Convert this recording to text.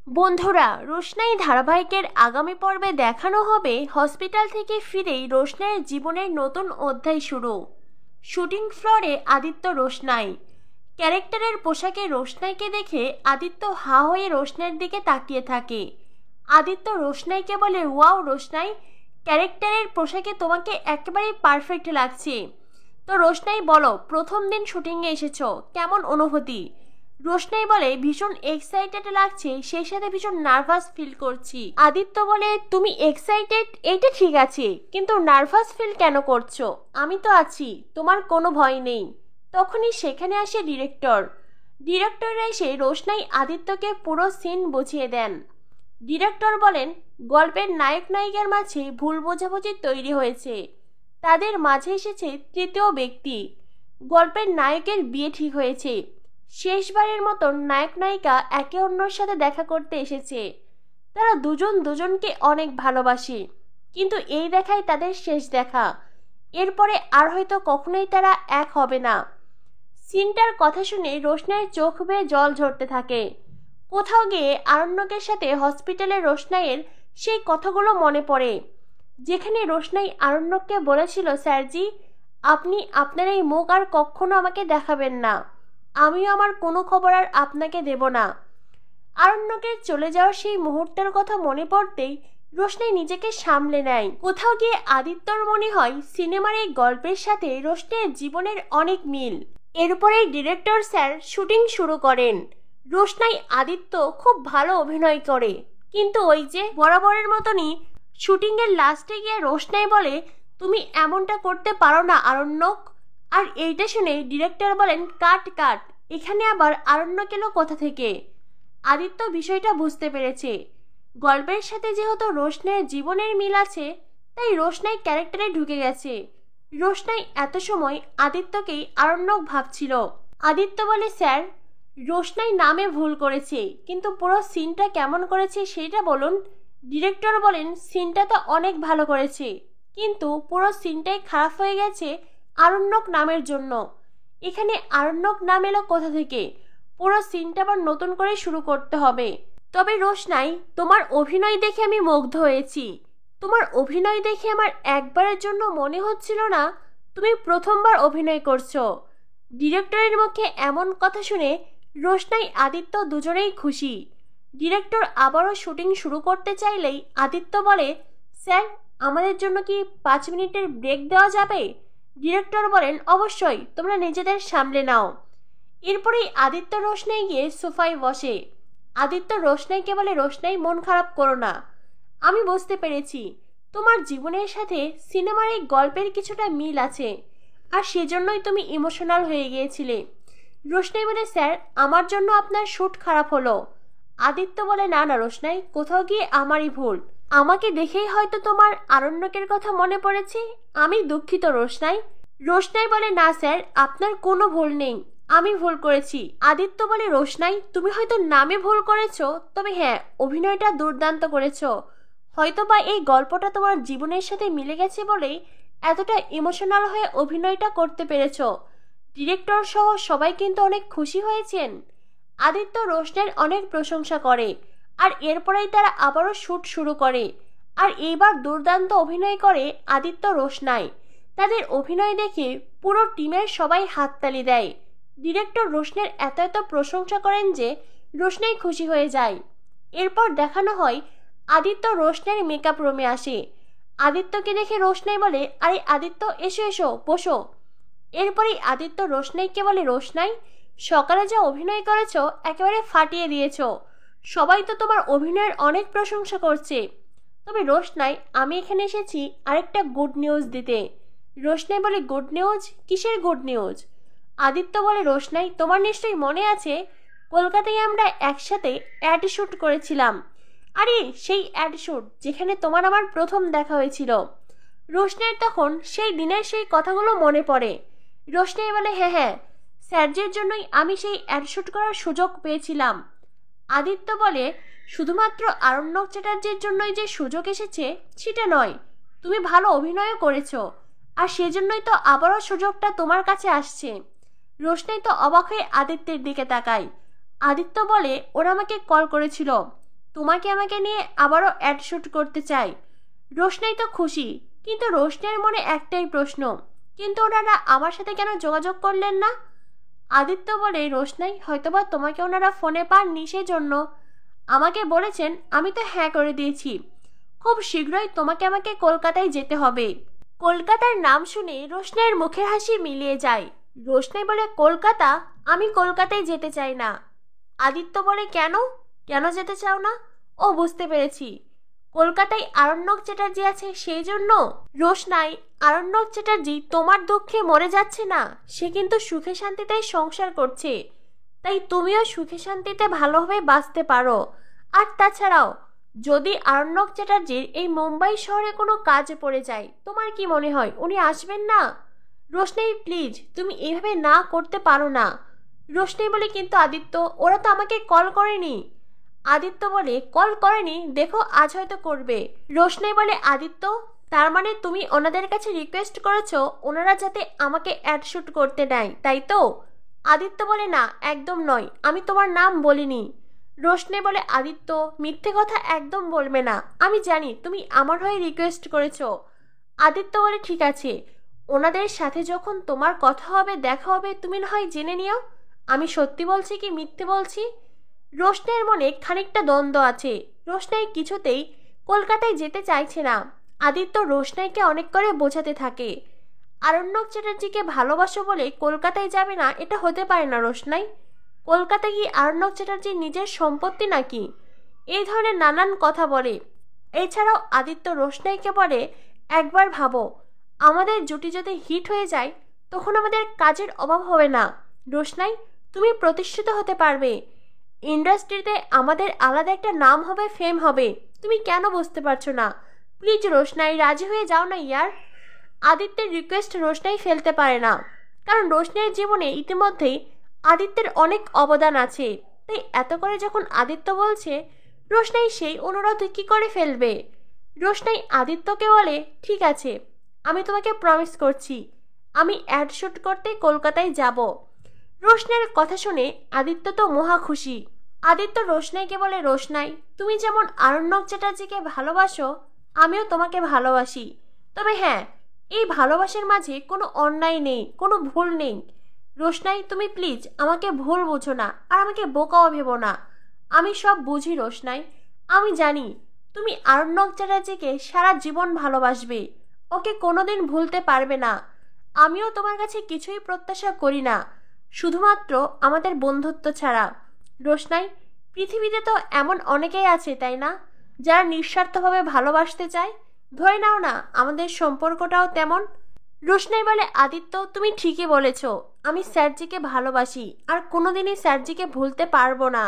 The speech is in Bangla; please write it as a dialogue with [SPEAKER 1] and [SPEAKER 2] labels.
[SPEAKER 1] বন্ধুরা, রোশনাই ধারাবাহিকের আগামী পর্বে দেখানো হবে হসপিটাল থেকে ফিরেই রোশনাইয়ের জীবনের নতুন অধ্যায় শুরু। শুটিং ফ্লোরে আদিত্য রোশনাই ক্যারেক্টারের পোশাকে রোশনাইকে দেখে আদিত্য হা হয়ে রোশনাইয়ের দিকে তাকিয়ে থাকে। আদিত্য রোশনাইকে বলে, ওয়াও রোশনাই, ক্যারেক্টারের পোশাকে তোমাকে একেবারেই পারফেক্ট লাগছে। তো রোশনাই বলো, প্রথম দিন শুটিংয়ে এসেছো, কেমন অনুভূতি? রোশনাই বলে, ভীষণ এক্সাইটেড লাগছে, সেই সাথে ভীষণ নার্ভাস ফিল করছি। আদিত্য বলে, তুমি এক্সাইটেড এইটা ঠিক আছে, কিন্তু নার্ভাস ফিল কেন করছো? আমি তো আছি, তোমার কোনো ভয় নেই। তখনই সেখানে আসে ডিরেক্টর এসে রোশনাই আদিত্যকে পুরো সিন বুঝিয়ে দেন। ডিরেক্টর বলেন, গল্পের নায়ক নায়িকার মাঝে ভুল বোঝাবুঝি তৈরি হয়েছে, তাদের মাঝে এসেছে তৃতীয় ব্যক্তি। গল্পের নায়কের বিয়ে ঠিক হয়েছে, শেষবারের মতন নায়ক নায়িকা একে অন্যের সাথে দেখা করতে এসেছে। তারা দুজন দুজনকে অনেক ভালোবাসে, কিন্তু এই দেখাই তাদের শেষ দেখা। এরপরে আর হয়তো কখনোই তারা এক হবে না। সিনটার কথা শুনে রোশনাইয়ের চোখ বেয়ে জল ঝরতে থাকে। কোথাও গিয়ে আরণ্যকের সাথে হসপিটালে রোশনাইয়ের সেই কথাগুলো মনে পড়ে, যেখানে রোশনাই আরণ্যককে বলেছিল, স্যারজি, আপনি আপনার এই মুখ আর কখনো আমাকে দেখাবেন না, আমিও আমার কোনো খবর আর আপনাকে দেব না। আরণ্যকের চলে যাওয়ার সেই মুহূর্তের কথা মনে পড়তেই রোশনাই নিজেকে সামলে নেয়। কোথাও গিয়ে আদিত্যর মনে হয় সিনেমার এই গল্পের সাথে রোশনাইয়ের জীবনের অনেক মিল। এরপরেই ডিরেক্টর স্যার শুটিং শুরু করেন। রোশনাই আদিত্য খুব ভালো অভিনয় করে, কিন্তু ওই যে বরাবরের মতনই শুটিংয়ের লাস্টে গিয়ে রোশনাই বলে, তুমি এমনটা করতে পারো না আরণ্যক। আর এইটা শুনে ডিরেক্টর বলেন, কাট কাট, এখানে আবার আরণ্যক এলো কোথা থেকে? আদিত্য বিষয়টা বুঝতে পেরেছে। গল্পের সাথে যেহেতু রোশনাইয়ের জীবনের মিল আছে, তাই রোশনাই ক্যারেক্টারে ঢুকে গেছে। রোশনাই এত সময় আদিত্যকেই আরণ্যক ভাবছিল। আদিত্য বলে, স্যার, রোশনাই নামে ভুল করেছে, কিন্তু পুরো সিনটা কেমন করেছে সেটা বলুন। ডিরেক্টর বলেন, সিনটা তো অনেক ভালো করেছে, কিন্তু পুরো সিনটাই খারাপ হয়ে গেছে আরণ্যক নামের জন্য। এখানে আরণ্যক নাম এলো কোথা থেকে? পুরো সিনটা আবার নতুন করে শুরু করতে হবে। তবে রোশনাই, তোমার অভিনয় দেখে আমি মুগ্ধ হয়েছি। তোমার অভিনয় দেখে আমার একবারের জন্য মনে হচ্ছিল না তুমি প্রথমবার অভিনয় করছো। ডিরেক্টরের মুখে এমন কথা শুনে রোশনাই আদিত্য দুজনেই খুশি। ডিরেক্টর আবারও শুটিং শুরু করতে চাইলেই আদিত্য বলে, স্যার, আমাদের জন্য কি 5 মিনিটের ব্রেক দেওয়া যাবে? ডিরেক্টর বলেন, অবশ্যই, তোমরা নিজেদের সামলে নাও। এরপরেই আদিত্য রোশনাই গিয়ে সোফায় বসে। আদিত্য রোশনাইকে বলে, রোশনাই, মন খারাপ করো না, আমি বুঝতে পেরেছি তোমার জীবনের সাথে সিনেমার এই গল্পের কিছুটা মিল আছে, আর সেজন্যই তুমি ইমোশনাল হয়ে গিয়েছিলে। রোশনাই বলে, স্যার, আমার জন্য আপনার শ্যুট খারাপ হলো। আদিত্য বলে, না না রোশনাই, কোথাও গিয়ে আমারই ভুল, আমাকে দেখেই হয়তো তোমার আরণ্যকের কথা মনে পড়েছে, আমি দুঃখিত রোশনাই। রোশনাই বলে, না স্যার, আপনার কোনো ভুল নেই, আমি ভুল করেছি। আদিত্য বলে, রোশনাই, তুমি হয়তো নামে ভুল করেছো, তবে হ্যাঁ, অভিনয়টা দুর্দান্ত করেছো। হয়তোবা এই গল্পটা তোমার জীবনের সাথে মিলে গেছে বলেই এতটা ইমোশনাল হয়ে অভিনয়টা করতে পেরেছো। ডিরেক্টর সহ সবাই কিন্তু অনেক খুশি হয়েছেন। আদিত্য রোশনাইয়ের অনেক প্রশংসা করে, আর এরপরেই তারা আবারও শ্যুট শুরু করে। আর এইবার দুর্দান্ত অভিনয় করে আদিত্য রোশনাই। তাদের অভিনয় দেখে পুরো টিমের সবাই হাততালি দেয়। ডিরেক্টর রোশনাইয়ের এত এত প্রশংসা করেন যে রোশনাই খুশি হয়ে যায়। এরপর দেখানো হয় আদিত্য রোশনাইয়ের মেকআপ রুমে আসে। আদিত্যকে দেখে রোশনাই বলে, আরে আদিত্য, এসো এসো, বসো। এরপরেই আদিত্য রোশনাইকে বলে, রোশনাই, সকালে যা অভিনয় করেছো একেবারে ফাটিয়ে দিয়েছো, সবাই তো তোমার অভিনয়ের অনেক প্রশংসা করছে। তবে রোশনাই, আমি এখানে এসেছি আরেকটা গুড নিউজ দিতে। রোশনাই বলে, গুড নিউজ? কিসের গুড নিউজ? আদিত্য বলে, রোশনাই, তোমার নিশ্চয়ই মনে আছে কলকাতায় আমরা একসাথে অ্যাড শ্যুট করেছিলাম। আরে সেই অ্যাড শ্যুট যেখানে তোমার আমার প্রথম দেখা হয়েছিল। রোশনাইয়ের তখন সেই দিনের সেই কথাগুলো মনে পড়ে। রোশনাই বলে, হ্যাঁ হ্যাঁ, স্যারজির জন্যই আমি সেই অ্যাড শ্যুট করার সুযোগ পেয়েছিলাম। আদিত্য বলে, শুধুমাত্র আরণ্যক চ্যাটার্জির জন্যই যে সুযোগ এসেছে সেটা নয়, তুমি ভালো অভিনয়ও করেছো, আর সেজন্যই তো আবারও সুযোগটা তোমার কাছে আসছে। রোশনাই তো অবাক হয়ে আদিত্যের দিকে তাকায়। আদিত্য বলে, ওরা আমাকে কল করেছিল, তোমাকে আমাকে নিয়ে আবারও অ্যাড শুট করতে চাই। রোশনাই তো খুশি, কিন্তু রোশনাইয়ের মনে একটাই প্রশ্ন, কিন্তু ওনারা আমার সাথে কেন যোগাযোগ করলেন না? আদিত্য বলে, রোশনাই, হয়তোবা তোমাকে ওনারা ফোনে পাননি, সেজন্য আমাকে বলেছেন। আমি তো হ্যাঁ করে দিয়েছি। খুব শীঘ্রই তোমাকে আমাকে কলকাতায় যেতে হবে। কলকাতার নাম শুনে রোশনাইয়ের মুখের হাসি মিলিয়ে যায়। রোশনাই বলে, কলকাতা? আমি কলকাতায় যেতে চাই না। আদিত্য বলে, কেন কেন যেতে চাও না? ও, বুঝতে পেরেছি, কলকাতায় আরণ্যক চ্যাটার্জি আছে সেই জন্য। রোশনাই, আরণ্যক চ্যাটার্জি তোমার দুঃখে মরে যাচ্ছে না, সে কিন্তু সুখে শান্তিতে সংসার করছে, তাই তুমিও সুখে শান্তিতে ভালোভাবে বাঁচতে পারো। আর তাছাড়াও যদি আরণ্যক চ্যাটার্জির এই মুম্বাই শহরে কোনো কাজ পড়ে যায়, তোমার কি মনে হয় উনি আসবেন না? রোশনাই, প্লিজ, তুমি এভাবে না করতে পারো না। রোশনাই বলে, কিন্তু আদিত্য, ওরা তো আমাকে কল করেনি। আদিত্য বলে, কল করেনি? দেখো, আজ হয়তো করবে। রোশনাই বলে, আদিত্য, তার মানে তুমি ওনাদের কাছে রিকোয়েস্ট করেছো ওনারা যাতে আমাকে অ্যাড শুট করতে নেয়, তাই তো? আদিত্য বলে, না, একদম নয়, আমি তোমার নাম বলিনি। রোশনাই বলে, আদিত্য, মিথ্যে কথা একদম বলবে না, আমি জানি তুমি আমার হয়ে রিকোয়েস্ট করেছো। আদিত্য বলে, ঠিক আছে, ওনাদের সাথে যখন তোমার কথা হবে, দেখা হবে, তুমি না হয় জেনে নিও আমি সত্যি বলছি কি মিথ্যে বলছি। রোশনাইয়ের মনে খানিকটা দ্বন্দ্ব আছে। রোশনাই কিছুতেই কলকাতায় যেতে চাইছে না। আদিত্য রোশনাইকে অনেক করে বোঝাতে থাকে, আরণ্যক চ্যাটার্জিকে ভালোবাসো বলে কলকাতায় যাবে না, এটা হতে পারে না রোশনাই। কলকাতা কি আরণ্যক চ্যাটার্জির নিজের সম্পত্তি নাকি? এই ধরনের নানান কথা বলে। এছাড়াও আদিত্য রোশনাইকে বলে, একবার ভাবো, আমাদের জুটি যদি হিট হয়ে যায় তখন আমাদের কাজের অভাব হবে না। রোশনাই, তুমি প্রতিষ্ঠিত হতে পারবে, ইন্ডাস্ট্রিতে আমাদের আলাদা একটা নাম হবে, ফেম হবে। তুমি কেন বুঝতে পারছো না? প্লিজ রোশনাই, রাজি হয়ে যাও না ইয়ার। আদিত্যের রিকোয়েস্ট রোশনাই ফেলতে পারে না, কারণ রোশনাইয়ের জীবনে ইতিমধ্যেই আদিত্যের অনেক অবদান আছে। তাই এত করে যখন আদিত্য বলছে, রোশনাই সেই অনুরোধ কি করে ফেলবে? রোশনাই আদিত্যকে বলে, ঠিক আছে, আমি তোমাকে প্রমিস করছি আমি অ্যাড শুট করতে কলকাতায় যাব। রোশনাইয়ের কথা শুনে আদিত্য তো মহা খুশি। আদিত্য রোশনাইকে বলে, রোশনাই, তুমি যেমন আরণ্যক চ্যাটার্জিকে ভালোবাসো, আমিও তোমাকে ভালোবাসি। তবে হ্যাঁ, এই ভালোবাসার মাঝে কোনো অন্যায় নেই, কোনো ভুল নেই। রোশনাই, তুমি প্লিজ আমাকে ভুল বুঝো না, আর আমাকে বোকাও ভেবো না। আমি সব বুঝি রোশনাই, আমি জানি তুমি আরণ্যক চ্যাটার্জিকে সারা জীবন ভালোবাসবে, ওকে কোনোদিন ভুলতে পারবে না। আমিও তোমার কাছে কিছুই প্রত্যাশা করি না, শুধুমাত্র আমাদের বন্ধুত্ব ছাড়া। রোশনাই, পৃথিবীতে তো এমন অনেকেই আছে, তাই না, যারা নিঃস্বার্থভাবে ভালোবাসতে চায়। ধরে নাও না আমাদের সম্পর্কটাও তেমন। রোশনাই বলে, আদিত্য, তুমি ঠিকই বলেছ, আমি স্যারজিকে ভালোবাসি, আর কোনোদিনই স্যারজিকে ভুলতে পারবো না।